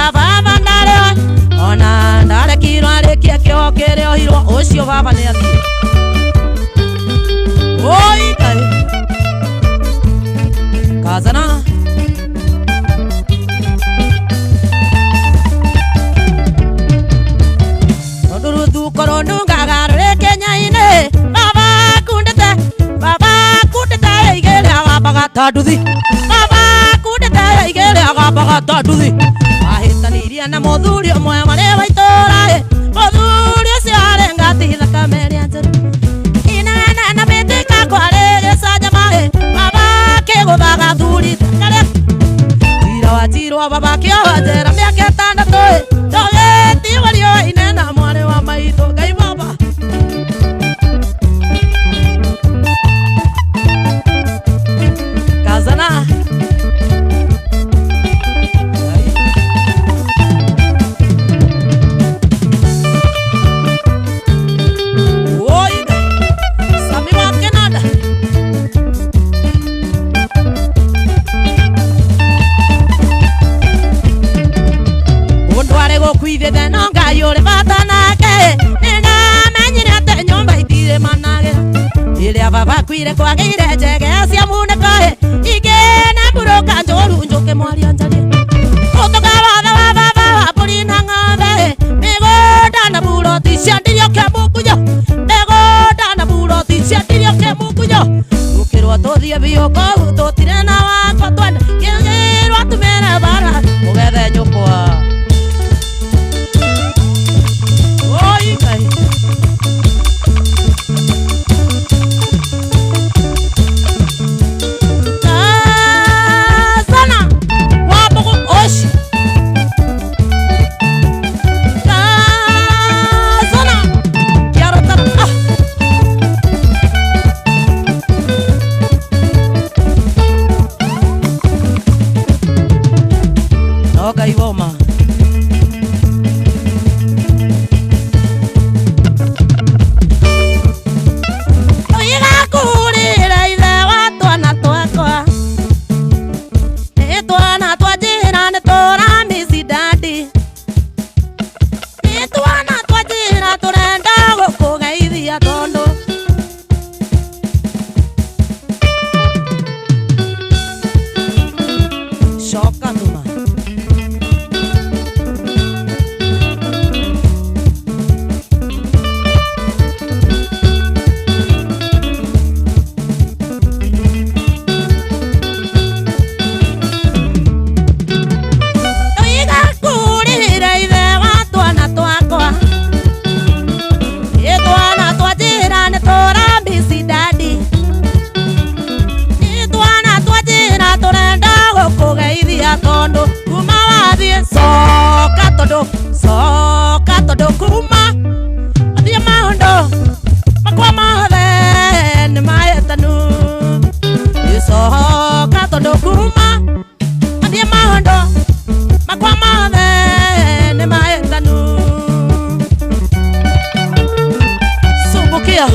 Ega baba ndale ona ndale kirware kio kireo hiro ucio baba ni athi oi kai kazana nduru korondu ngagare Kenya ine baba kundete igere agabaga taduthi baba kundete igere agabaga taduthi ahitaniria na muthuri omwe mari waitora muthuri ucio arenga tithaka meria njeru inana na bitika kware gesanja mahe baba kiguthaga thuri kare tira wachirwa baba kiawajera miaka 6 ndogeti wario inena mwari wa maitho ngai baba kazana kwithete no ngai uri bata nake nina menyire ate nyumba itire manage iria baba kwire kwagire njege cia munekahe igene mburuka njoru njuke mwaria njarie utuga watha wa baba wa mburi na ng'ombe migunda na buroti cia ndirio kia mukunyo migunda na buroti cia ndirio kia mukunyo tukirwo tuthie biu kogu tutire na wakwa twende kigirwo tumire bara mugethe nyukwa soka todo kuma adia mahondo makwa mahothe ni maetanu soka todo kuma adia mahondo makwa mahothe ni maetanu sumbukia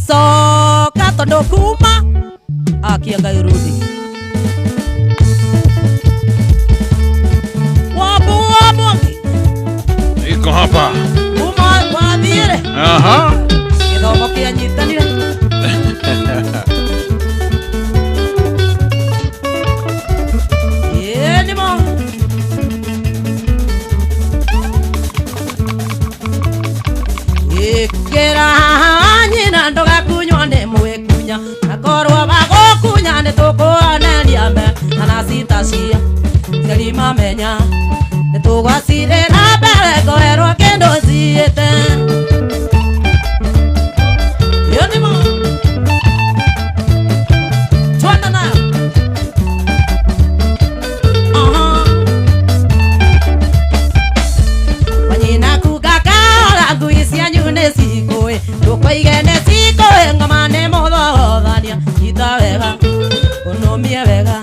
soka todo kuma akianga irudi wabu iko hapa kuma wadhire kidogo kianyitanire Ingĩra nyina ndũgakunywo nĩ mwĩkunya na korwo bagũkunya nĩ tũkũoneria mbe kana citacia ngerima menya nĩ tũgwacirĩra mbere ngoerwo kĩndũ ciĩte Tukoigene sikoe ngamane modhothania ita wega unomie wega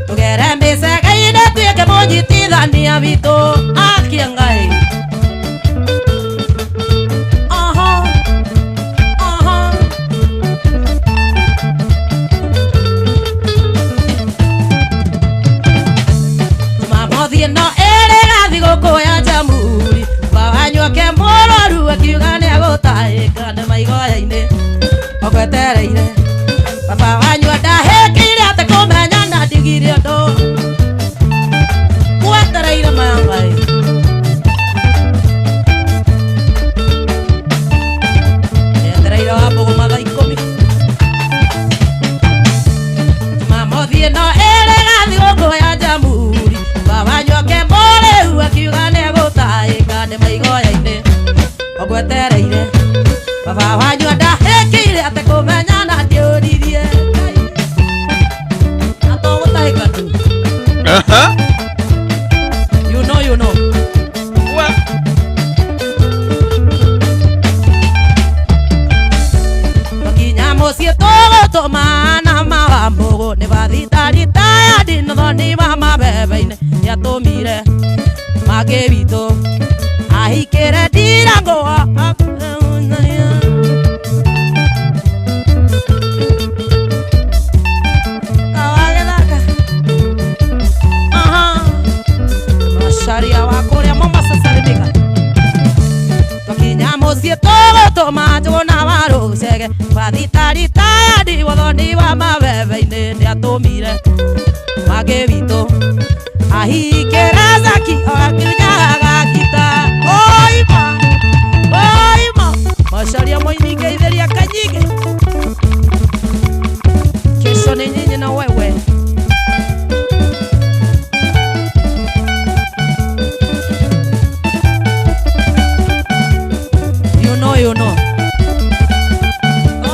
tugere mbicega ine tuike mũnyitithania witũ akia Ngai Mamothie no ere gathi gũkũya Jamhuri wanyuake mũrwaru akiuga nĩagũtahĩka nĩ maigoya-inĩ ũgwetereire baba wanyu ndahĩkĩire atĩ kũmenya na ndigire ũndũ gwetereire Ngai etereire Wambũgũ mathaa 10 Mamothie no ere gathi gũkũya Jamhuri baba wanyuake mũrwaru akiuga nĩagũtahĩka nĩ maigoya-inĩ ũgwetereire baba wanyu ndahĩkĩire atĩ kũmenya na ndiũririe atogũtahĩka tu you know what Makinya mũciĩ tũgũtũmana Wambũgũ nĩ bathitaritaya ndinothoni wa mabebe-inĩ nĩatũmire mangĩ witũ ahikĩre ndirangũa Macharia wa kũrĩa Mombasa Salimika twakinya mũciĩ tũgũtũma Njũgũna wa Rũcege bathitaritaya ndinothoni wa mabebe-inĩ nĩatũmire mangĩ witũ ahikĩre Zaki akiunyaga kita oima Macharia mũini ngeithĩria kanyingĩ kesho nĩ nyinyi na wewe you know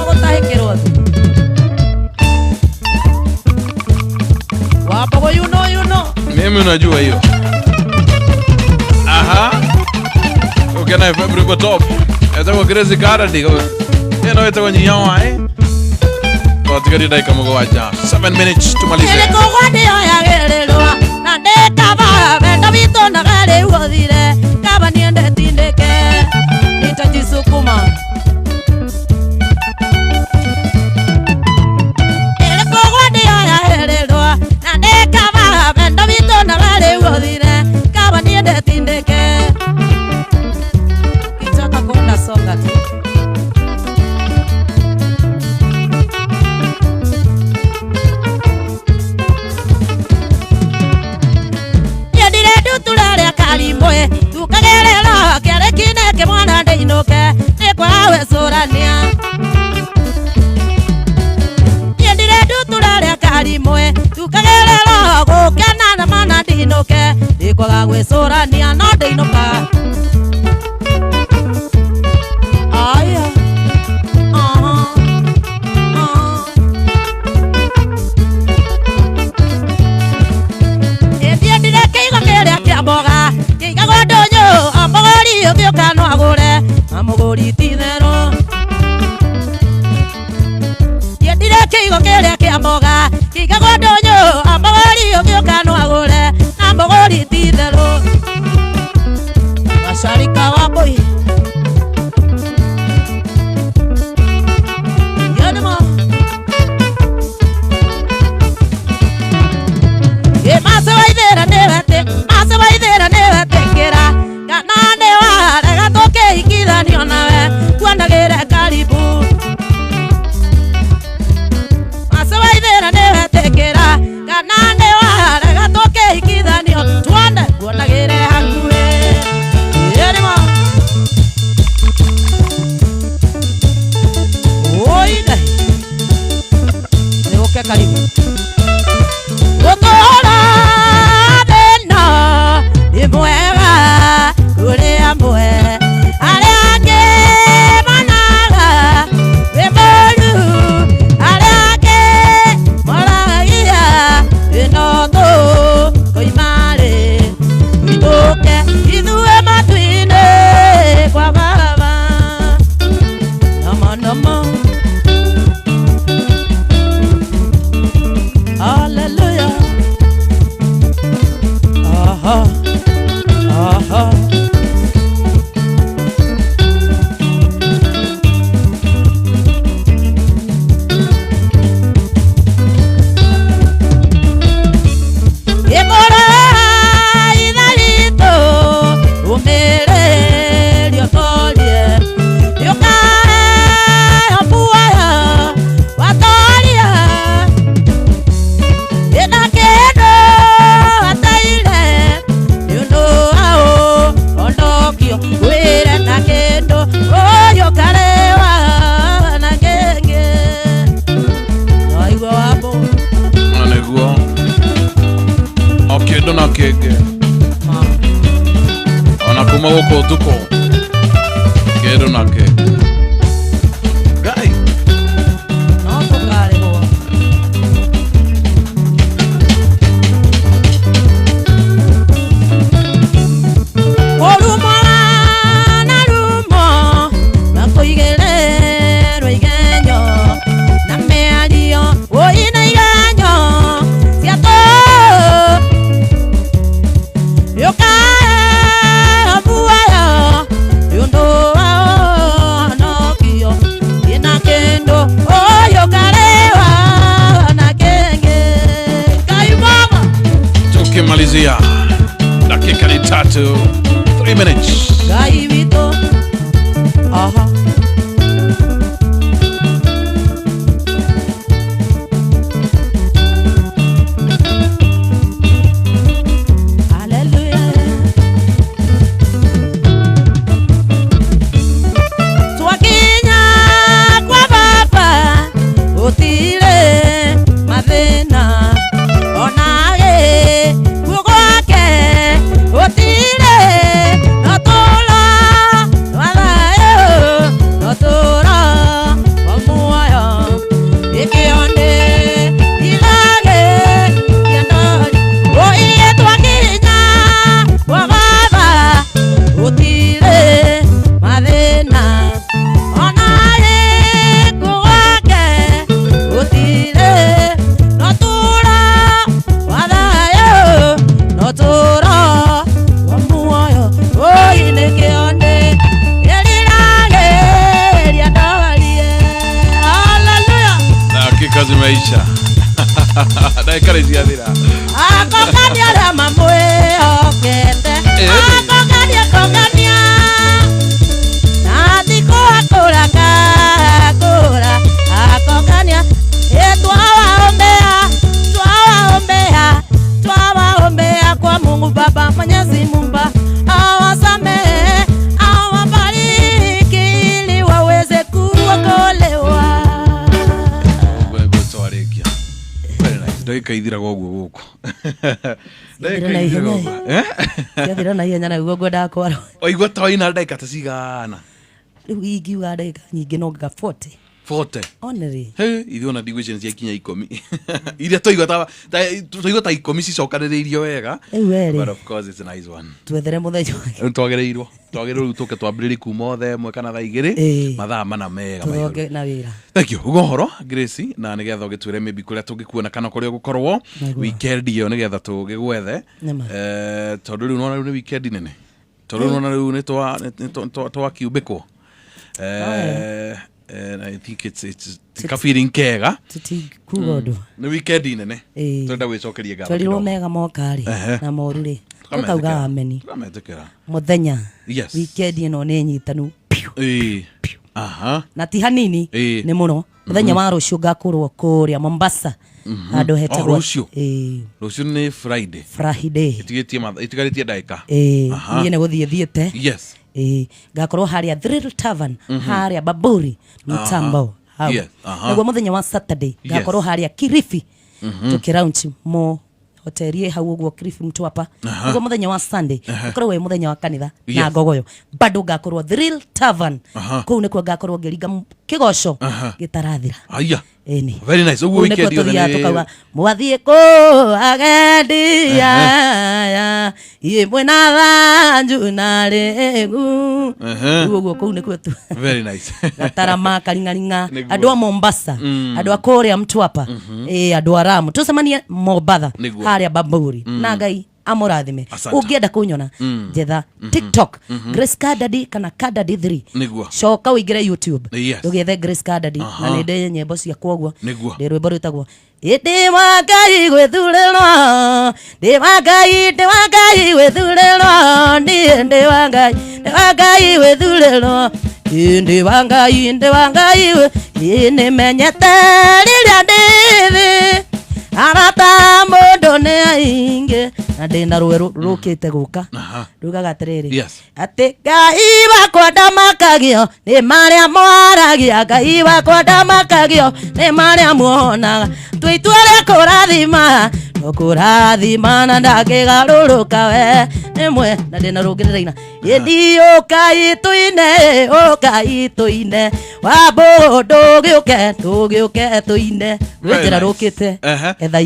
gũtahĩkĩrwo Wambũgũ you know mimi unajua hiyo ukena February kwa top etagwo Grace Garadi eno etagwo nyiyawa twatigari dakika mũgwanja 7 minutes tumalize nĩkũgwandĩoyagĩrĩrwa na ndĩkaba wendo witũ na garĩ ũthire kaba niende tindĩke nitajisukuma nĩkũgwandĩoyagĩrĩrwa na ndĩkaba wendo witũ na garĩ ũthire kaba niende tindĩke kichaka kwenda songa tu turarĩa karimwe tukagerera kĩarĩ kineke mwana ndĩinũke nĩkwawe cũrania yendire turarĩa karimwe tukagerera gũkena na mana ndĩinũke nĩkwaga gwĩcũrania no ndĩinũka Amogori tithero yendire kĩigo kĩrĩa kĩa mboga kĩigagwo ndũnyũ amogori ũgĩũka no agũre amogori tithero Masharika wa boy yanimo masawaithera nĩwete kĩra kanane wa regatoke ikithanio nawe kuandagĩre karibu masawaithera kuma goko tuko kero nake gai no tokare ho Malizia dakika ni 3 minutes gai vito aha hallelujah twakinya kwa baba utire mathina onae zimeisha dakika ziadira akokania la mamwe okete akokania na tiko akora akokania twawaombea kwa Mungu Baba Mwenyezi Mungu awasamehe awabariki ili waweze kuokolewa. Dakika ithira goguo guku dakika ithira goguo yathira na ihenya na guo ndakwa oigwa toina dakika tacigana riu ingiuga dakika nyingi no nga 40 onere ithuĩ ona ndigwĩciria cia kinya 10 iria toigwa ta 10 cicokanĩrĩirio wega but of course it's a nice one twethere mũthenya twagĩrĩirwo tũke twambĩrĩrie kuma othe ĩmwe kana thaa igĩrĩ mathaa mana mega tũroge na wĩra thank you ũhoro Grace na nĩgetha ũgĩtwĩre maybe kũrĩa tũngĩkuona kana kũrĩa ũgũkorwo weekend ĩyo nĩgetha tũgĩgwethe tondũ rĩu nĩ weekend nene tondũ rĩu nĩ twakiumbĩkwo and I think it's feeling kega kugodo ni weekend nene twenda gwicokeria ngabo twaliro mega mokari na morure tukauga ameni tukametekera muthenya weekend ino ni nyitanu aha na ti hanini ni muno muthenya wa rucio ngakurwo kuria Mombasa ando hetagwo rucio ni Friday itigaretie ndaika ni ne guthiethiete yes ngakorwo haria Thrill Tavern haria Baburi Mtambo niguo muthenya wa Saturday ngakorwo haria Kirifi tukiraunch mo hoteli hau uguo Kirifi Mtwapa niguo muthenya wa Sunday ngakorwo we muthenya wa kanitha na ngogoyo bado ngakorwo Thrill Tavern kuu nikuo ngakorwo ngeringa kigosho gitarathira aya very nice uguo weekend yo tukawa mwathie ko agendia ya imwe na thanju na regu uguo kuu nikuo tu very nice gatarama karingaringa andu a Mombasa andu a Korea Mtwapa andu a Ramu tucemanie Mombasa haria Baburi na Ngai amurathime ungienda kunyona jetha TikTok Grace Kadadi kana Kadadi 3 coka uingire YouTube ugethe Grace Kadadi na ninde nyembo cia kwoguo ndi rwimbo rwitagwo indi wangai gwithurĩrwo ndi wangai gwithurĩrwo ndi wangai gwithurĩrwo ndi wangai ni menyete rĩrĩa ndĩthĩ arata mũndũ nĩ ainge na ndina rwe rukite guka rugaga atiriri Yes. ati Ngai wakwa ndamakagio ni maria mwaragia Ngai wakwa ndamakagio ni maria muonaga twitware kurathima tukurathima na ndakigaruruka we nimwe na ndina rungiriraina indi ukai tuine wambo tugiuke tuine rwinjira rukite etha